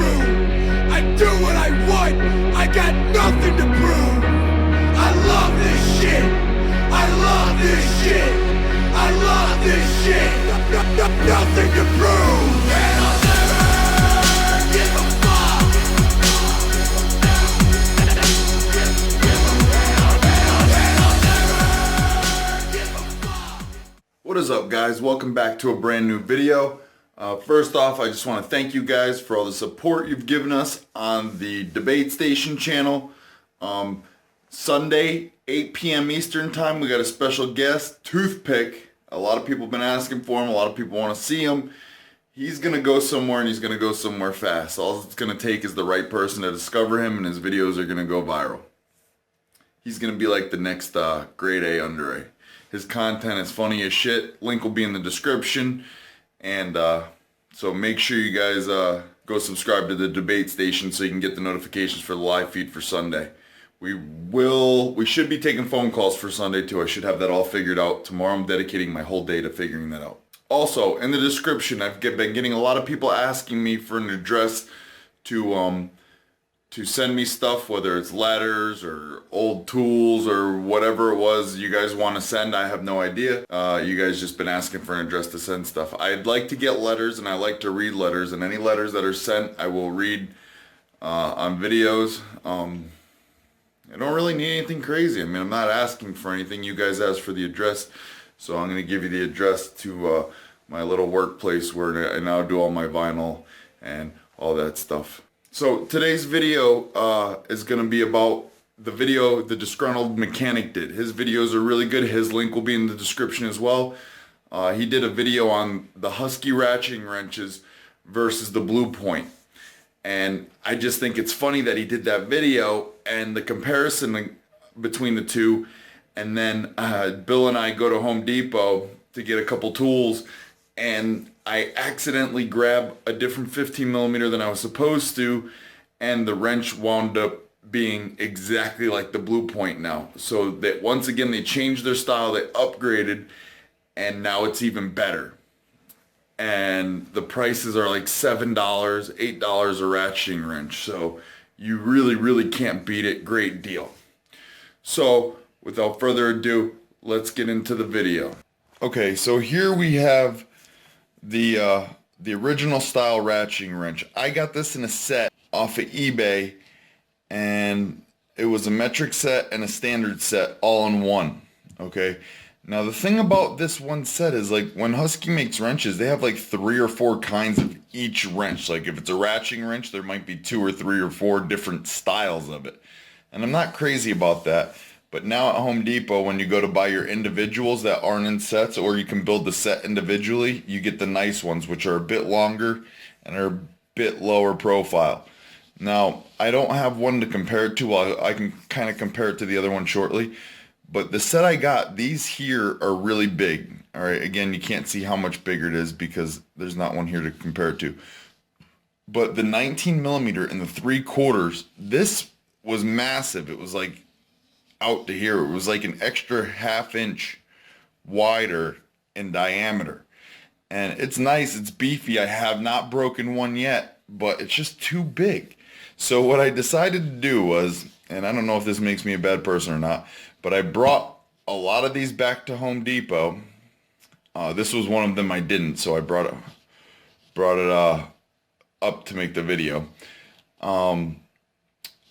prove. I do what I want, I got nothing to prove. I love this shit, I love this shit, I love this shit. Nothing to prove, and I'll never give a fuck. And I'll never give a fuck. What is up, guys? Welcome back to a brand new video. First off, I just want to thank you guys for all the support you've given us on the Debate Station channel. Sunday, 8 p.m. Eastern time, we got a special guest, Toothpick. A lot of people have been asking for him. A lot of people want to see him. He's going to go somewhere, and he's going to go somewhere fast. All it's going to take is the right person to discover him, and his videos are going to go viral. He's going to be like the next grade A under A. His content is funny as shit. Link will be in the description. And so make sure you guys go subscribe to the Debate Station so you can get the notifications for the live feed for Sunday. We should be taking phone calls for Sunday too. I should have that all figured out. Tomorrow I'm dedicating my whole day to figuring that out. Also, in the description, I've been getting a lot of people asking me for an address to send me stuff, whether it's letters or old tools or whatever it was you guys want to send. I have no idea. You guys just been asking for an address to send stuff. I'd like to get letters, and I like to read letters, and any letters that are sent I will read on videos. I don't really need anything crazy. I mean, I'm not asking for anything. You guys asked for the address, so I'm going to give you the address to my little workplace where I now do all my vinyl and all that stuff. So today's video is going to be about the video the disgruntled mechanic did. His videos are really good. His link will be in the description as well. He did a video on the Husky ratcheting wrenches versus the Blue Point. And I just think it's funny that he did that video and the comparison between the two. And then Bill and I go to Home Depot to get a couple tools, and I accidentally grab a different 15 millimeter than I was supposed to, and the wrench wound up being exactly like the Blue Point now. So that once again, they changed their style, they upgraded, and now it's even better. And the prices are like $7, $8 a ratcheting wrench. So you really can't beat it. Great deal. So without further ado, let's get into the video. Okay, so here we have the original style ratcheting wrench. I got this in a set off of eBay, and it was a metric set and a standard set all in one. Okay. Now the thing about this one set is, like, when Husky makes wrenches, they have like 3 or 4 kinds of each wrench. Like if it's a ratcheting wrench, there might be 2 or 3 or 4 different styles of it. And I'm not crazy about that. But now at Home Depot, when you go to buy your individuals that aren't in sets, or you can build the set individually, you get the nice ones, which are a bit longer and are a bit lower profile. Now, I don't have one to compare it to. I can kind of compare it to the other one shortly. But the set I got, these here are really big. All right, again, you can't see how much bigger it is because there's not one here to compare it to. But the 19 millimeter and the 3/4, this was massive. It was like out to here. It was like an extra ½ inch wider in diameter. And it's nice, it's beefy. I have not broken one yet, but it's just too big. So what I decided to do was, and I don't know if this makes me a bad person or not, but I brought a lot of these back to Home Depot. This was one of them I didn't, so I brought it up to make the video.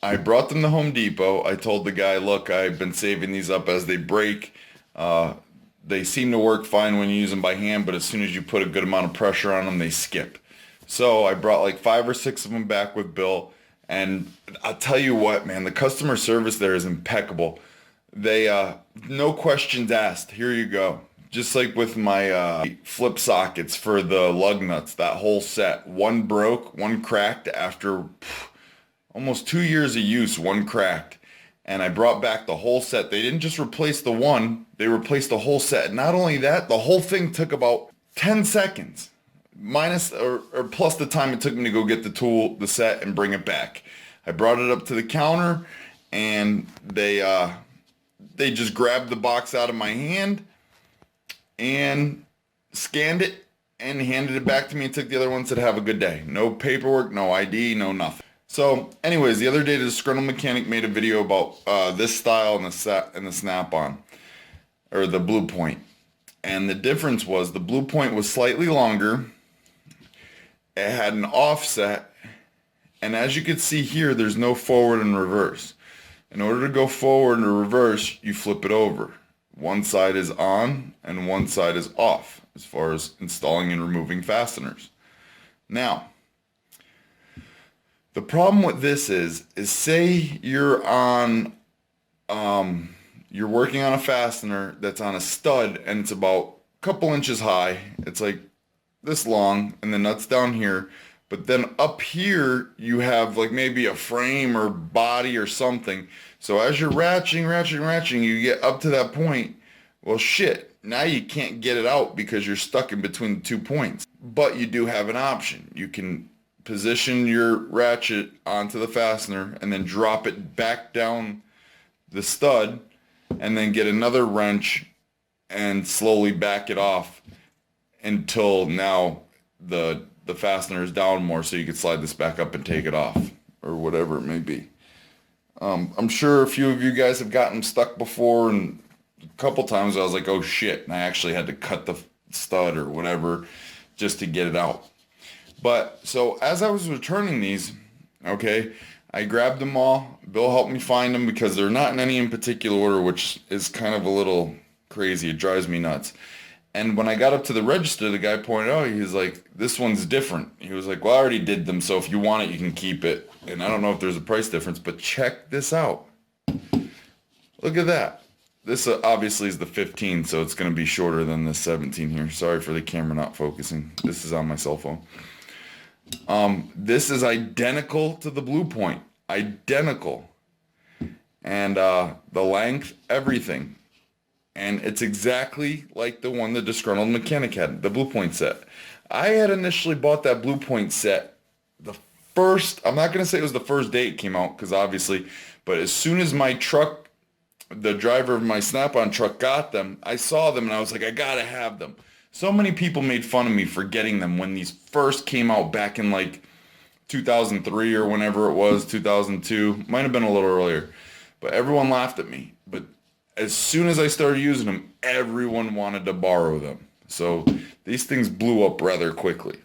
I brought them to Home Depot. I told the guy, look, I've been saving these up as they break. They seem to work fine when you use them by hand, but as soon as you put a good amount of pressure on them, they skip. So I brought like 5 or 6 of them back with Bill, and I'll tell you what, man, the customer service there is impeccable. They, no questions asked. Here you go. Just like with my flip sockets for the lug nuts, that whole set. One broke, one cracked after almost 2 years of use, one cracked. And I brought back the whole set. They didn't just replace the one, they replaced the whole set. Not only that, the whole thing took about 10 seconds. Minus or plus the time it took me to go get the tool, the set, and bring it back. I brought it up to the counter, and they just grabbed the box out of my hand and scanned it and handed it back to me and took the other one and said, have a good day. No paperwork, no ID, no nothing. So anyways, the other day the disgruntled mechanic made a video about this style and the snap-on, or the Blue Point. And the difference was the Blue Point was slightly longer, it had an offset, and as you can see here, there's no forward and reverse. In order to go forward and reverse, you flip it over. One side is on and one side is off as far as installing and removing fasteners. Now, the problem with this is say you're on, you're working on a fastener that's on a stud and it's about a couple inches high. It's like this long and the nut's down here. But then up here you have like maybe a frame or body or something. So as you're ratcheting, you get up to that point. Well, shit, now you can't get it out because you're stuck in between the 2 points. But you do have an option. You can position your ratchet onto the fastener and then drop it back down the stud and then get another wrench and slowly back it off until now the fastener is down more, so you can slide this back up and take it off, or whatever it may be. I'm sure a few of you guys have gotten stuck before, and a couple times I was like, oh shit, and I actually had to cut the stud or whatever just to get it out. But so as I was returning these, okay, I grabbed them all. Bill helped me find them because they're not in any in particular order, which is kind of a little crazy. It drives me nuts. And when I got up to the register, the guy pointed out, he was like, this one's different. He was like, well, I already did them, so if you want it, you can keep it. And I don't know if there's a price difference, but check this out. Look at that. This obviously is the 15, so it's going to be shorter than the 17 here. Sorry for the camera not focusing. This is on my cell phone. This is identical to the Blue Point. Identical. And the length, everything. And it's exactly like the one the disgruntled mechanic had, the Blue Point set. I had initially bought that Blue Point set the first, I'm not going to say it was the first day it came out, because obviously, but as soon as my truck, the driver of my Snap-on truck got them, I saw them and I was like, I gotta have them. So many people made fun of me for getting them when these first came out back in like 2003 or whenever it was, 2002, might have been a little earlier, but everyone laughed at me. But as soon as I started using them, everyone wanted to borrow them. So these things blew up rather quickly.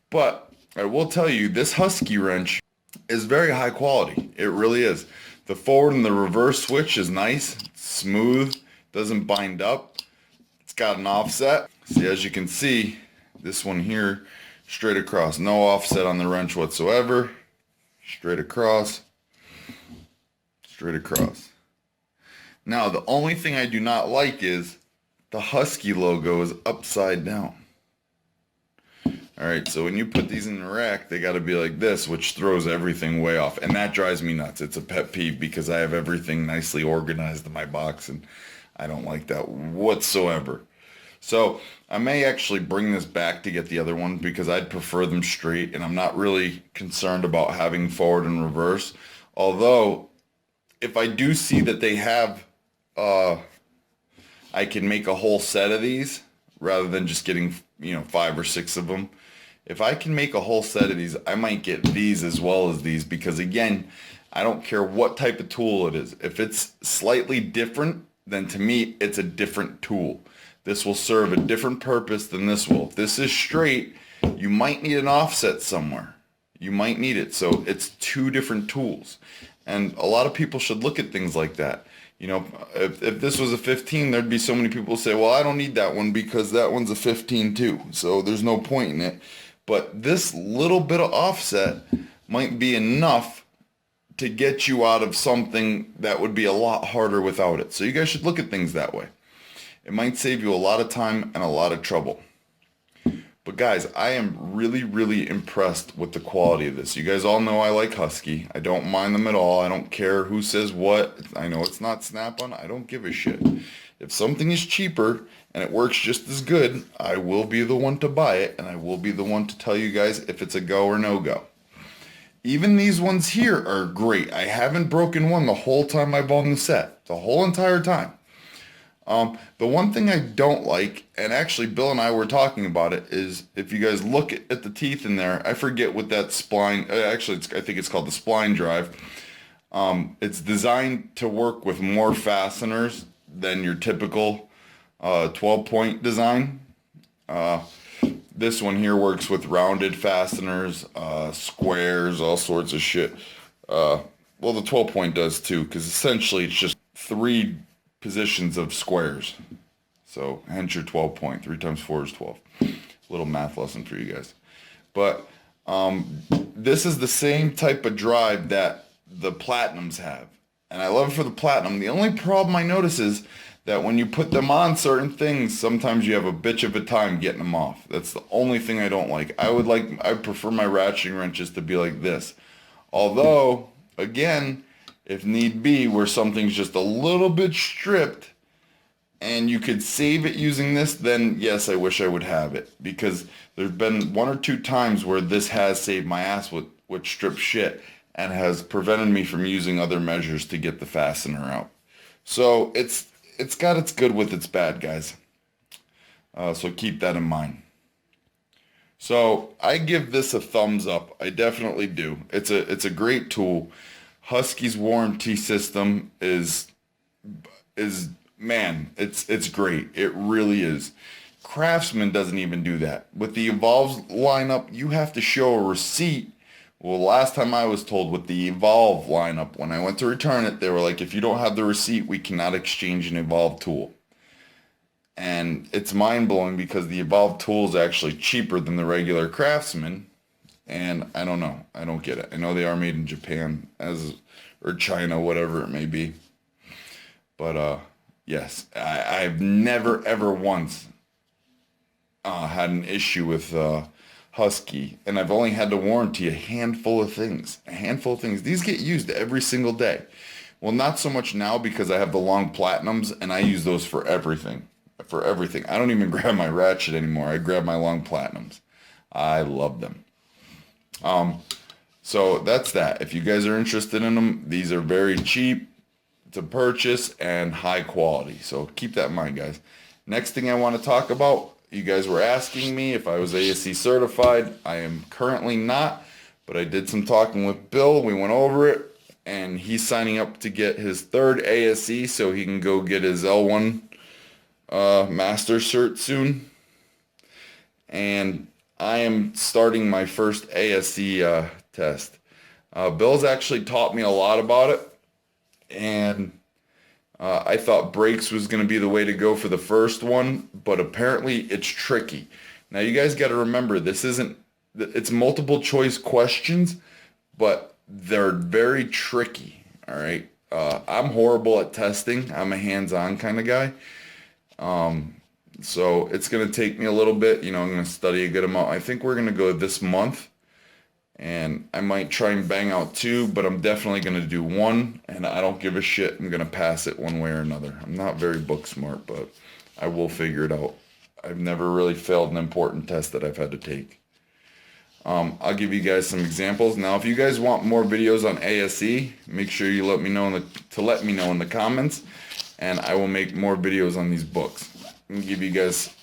But I will tell you, this Husky wrench is very high quality. It really is. The forward and the reverse switch is nice, it's smooth, doesn't bind up. It's got an offset. See, as you can see, this one here, straight across. No offset on the wrench whatsoever. Straight across. Straight across. Now, the only thing I do not like is the Husky logo is upside down. Alright, so when you put these in the rack, they got to be like this, which throws everything way off. And that drives me nuts. It's a pet peeve because I have everything nicely organized in my box, and I don't like that whatsoever. So I may actually bring this back to get the other one because I'd prefer them straight, and I'm not really concerned about having forward and reverse. Although, if I do see that they have, I can make a whole set of these rather than just getting, 5 or 6 of them. If I can make a whole set of these, I might get these as well as these because, again, I don't care what type of tool it is. If it's slightly different, then to me, it's a different tool. This will serve a different purpose than this will. If this is straight, you might need an offset somewhere. You might need it. So it's 2 different tools. And a lot of people should look at things like that. If this was a 15, there'd be so many people who say, well, I don't need that one because that one's a 15 too. So there's no point in it. But this little bit of offset might be enough to get you out of something that would be a lot harder without it. So you guys should look at things that way. It might save you a lot of time and a lot of trouble. But guys, I am really, really impressed with the quality of this. You guys all know I like Husky. I don't mind them at all. I don't care who says what. I know it's not Snap-on. I don't give a shit. If something is cheaper and it works just as good, I will be the one to buy it, and I will be the one to tell you guys if it's a go or no go. Even these ones here are great. I haven't broken one the whole time I've owned the set. The whole entire time. The one thing I don't like, and actually Bill and I were talking about it, is if you guys look at the teeth in there, I forget what that spline, actually I think it's called the spline drive. It's designed to work with more fasteners than your typical 12-point design. This one here works with rounded fasteners, squares, all sorts of shit. Well, the 12-point does too, because essentially it's just 3 positions of squares. So hence your 12-point. 3 times 4 is 12. Little math lesson for you guys. But this is the same type of drive that the Platinums have. And I love it for the Platinum. The only problem I notice is that when you put them on certain things, sometimes you have a bitch of a time getting them off. That's the only thing I don't like. I prefer my ratcheting wrenches to be like this. Although, again, if need be, where something's just a little bit stripped and you could save it using this, then yes, I wish I would have it. Because there's been 1 or 2 times where this has saved my ass with stripped shit and has prevented me from using other measures to get the fastener out. So it's got its good with its bad, guys. So keep that in mind. So I give this a thumbs up. I definitely do. It's a great tool. Husky's warranty system is man, it's great. It really is. Craftsman doesn't even do that. With the Evolve's lineup, you have to show a receipt. Well, last time I was told with the Evolve lineup, when I went to return it, they were like, if you don't have the receipt, we cannot exchange an Evolve tool. And it's mind-blowing because the Evolve tool is actually cheaper than the regular Craftsman. And I don't know. I don't get it. I know they are made in Japan or China, whatever it may be. But yes, I've never ever once had an issue with Husky, and I've only had to warranty a handful of things. These get used every single day. Well, not so much now because I have the long Platinums, and I use those for everything. I don't even grab my ratchet anymore. I grab my long Platinums. I love them. So that's that. If you guys are interested in them, these are very cheap to purchase and high quality. So keep that in mind, guys. Next thing I want to talk about, you guys were asking me if I was ASC certified. I am currently not, but I did some talking with Bill. We went over it, and he's signing up to get his 3rd ASC so he can go get his L1 master cert soon. And I am starting my first ASC test. Bill's actually taught me a lot about it, and I thought brakes was going to be the way to go for the first one, but apparently it's tricky. Now you guys got to remember, it's multiple choice questions, but they're very tricky, all right? I'm horrible at testing. I'm a hands-on kind of guy. So it's going to take me a little bit. I'm going to study a good amount. I think we're going to go this month, and I might try and bang out 2, but I'm definitely going to do 1, and I don't give a shit. I'm going to pass it one way or another. I'm not very book smart, but I will figure it out. I've never really failed an important test that I've had to take. I'll give you guys some examples. Now, if you guys want more videos on ASE, make sure you let me know in the comments, and I will make more videos on these books. I'm gonna give you guys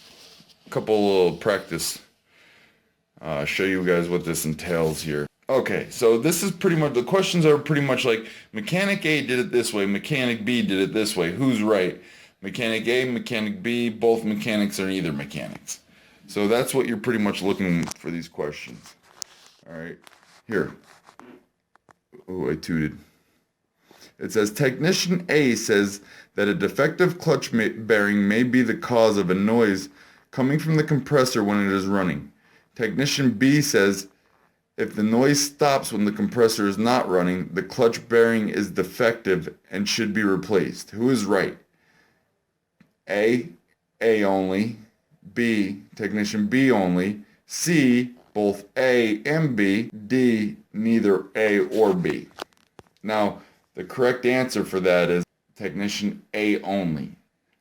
a couple little practice, show you guys what this entails here. Okay, so this is pretty much, the questions are pretty much like, mechanic A did it this way, mechanic B did it this way, who's right? Mechanic A, mechanic B, both mechanics are neither mechanics. So that's what you're pretty much looking for these questions. Alright, here. Oh, I tooted. It says, Technician A says that a defective clutch bearing may be the cause of a noise coming from the compressor when it is running. Technician B says, if the noise stops when the compressor is not running, the clutch bearing is defective and should be replaced. Who is right? A only. B, Technician B only. C, both A and B. D, neither A or B. Now, the correct answer for that is Technician A only.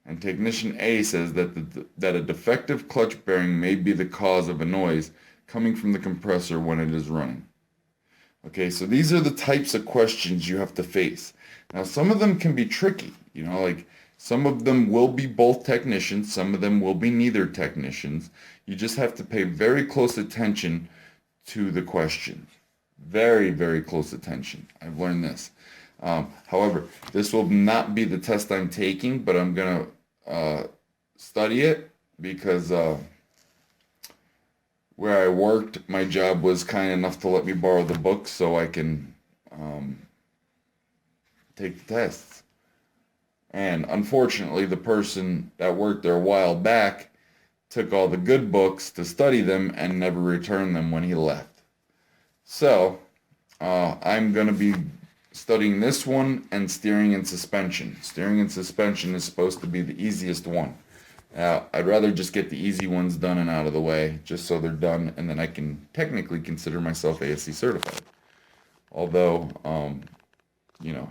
And Technician A says that that a defective clutch bearing may be the cause of a noise coming from the compressor when it is running. Okay, so these are the types of questions you have to face. Now, some of them can be tricky, like Some of them will be both technicians, some of them will be neither technicians. You just have to pay very close attention to the questions. Very, very close attention. I've learned this. However, this will not be the test I'm taking, but I'm going to study it because where I worked, my job was kind enough to let me borrow the books so I can take the tests. And unfortunately, the person that worked there a while back took all the good books to study them and never returned them when he left. So, I'm going to be studying this one and steering and suspension. Steering and suspension is supposed to be the easiest one. I'd rather just get the easy ones done and out of the way, just so they're done, and then I can technically consider myself ASE certified. Although, you know,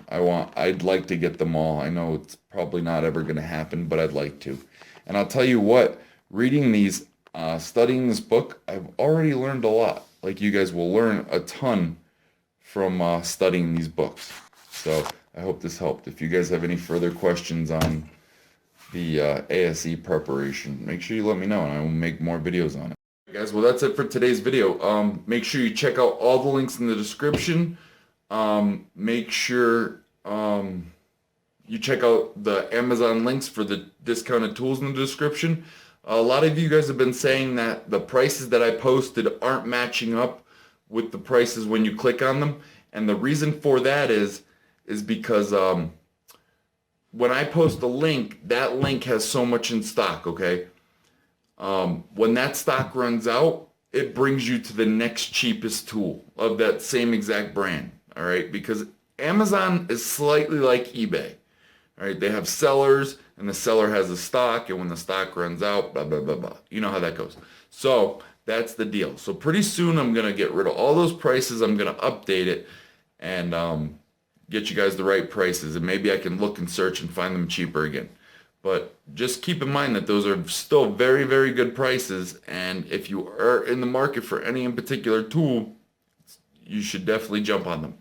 I'd like to get them all. I know it's probably not ever going to happen, but I'd like to. And I'll tell you what, reading these, studying this book, I've already learned a lot. Like, you guys will learn a ton from studying these books. So I hope this helped. If you guys have any further questions on the ASE preparation, make sure you let me know and I will make more videos on it. Guys, well, that's it for today's video. Make sure you check out all the links in the description. Make sure you check out the Amazon links for the discounted tools in the description. A lot of you guys have been saying that the prices that I posted aren't matching up with the prices when you click on them, and the reason for that is because when I post a link, that link has so much in stock, okay? When that stock runs out, it brings you to the next cheapest tool of that same exact brand, all right? Because Amazon is slightly like eBay, all right? They have sellers, and the seller has a stock, and when the stock runs out, blah, blah, blah, blah. You know how that goes. So that's the deal. So pretty soon I'm going to get rid of all those prices. I'm going to update it and get you guys the right prices. And maybe I can look and search and find them cheaper again. But just keep in mind that those are still very, very good prices. And if you are in the market for any in particular tool, you should definitely jump on them.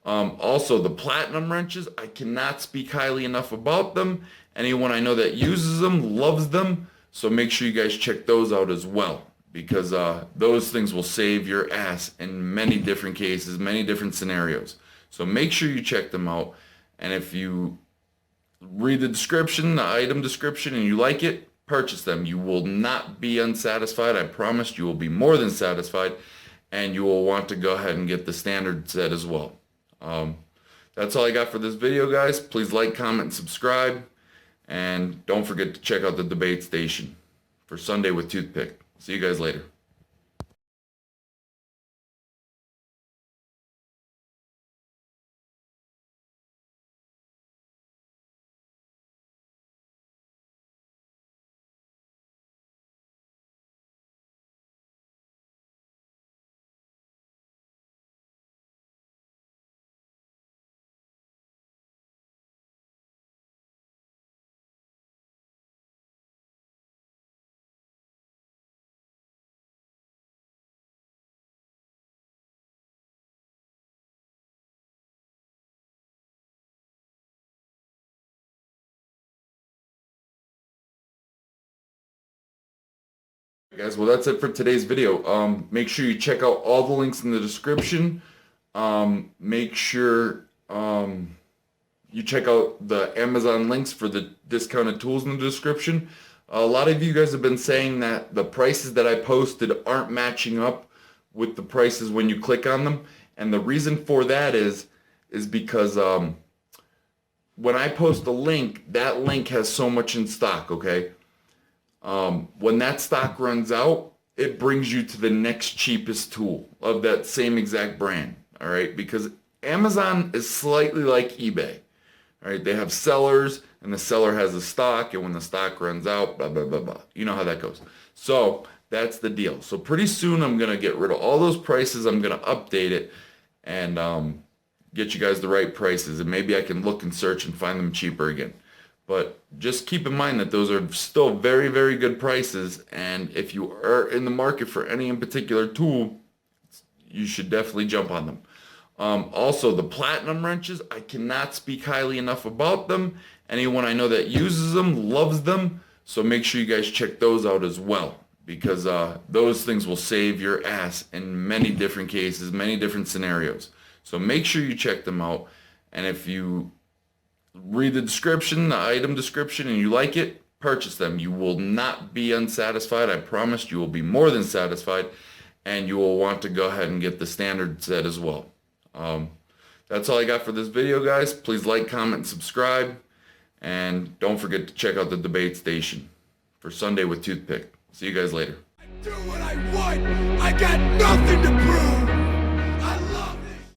Also, the platinum wrenches, I cannot speak highly enough about them. Anyone I know that uses them loves them. So make sure you guys check those out as well, because those things will save your ass in many different cases, many different scenarios. So make sure you check them out. And if you read the description, the item description, and you like it, purchase them. You will not be unsatisfied. I promise you will be more than satisfied, and you will want to go ahead and get the standard set as well. That's all I got for this video, guys. Please like, comment, and subscribe. And don't forget to check out the debate station for Sunday with Toothpick. See you guys later. Guys, well, that's it for today's video. Make sure you check out all the links in the description. Make sure you check out the Amazon links for the discounted tools in the description. A lot of you guys have been saying that the prices that I posted aren't matching up with the prices when you click on them. And the reason for that is because when I post a link, that link has so much in stock, okay? When that stock runs out, it brings you to the next cheapest tool of that same exact brand, all right? Because Amazon is slightly like eBay, all right? They have sellers, and the seller has a stock, and when the stock runs out, blah, blah, blah, blah. You know how that goes. So that's the deal. So pretty soon I'm going to get rid of all those prices. I'm going to update it and get you guys the right prices, and maybe I can look and search and find them cheaper again. But just keep in mind that those are still very, very good prices. And if you are in the market for any in particular tool, you should definitely jump on them. Also, the platinum wrenches, I cannot speak highly enough about them. Anyone I know that uses them loves them, so make sure you guys check those out as well, because those things will save your ass in many different cases, many different scenarios. So make sure you check them out, and if you read the description, the item description, and you like it, purchase them. You will not be unsatisfied. I promise you will be more than satisfied, and you will want to go ahead and get the standard set as well. That's all I got for this video, guys. Please like, comment, and subscribe. And don't forget to check out the debate station for Sunday with Toothpick. See you guys later. I do what I want. I got nothing to prove.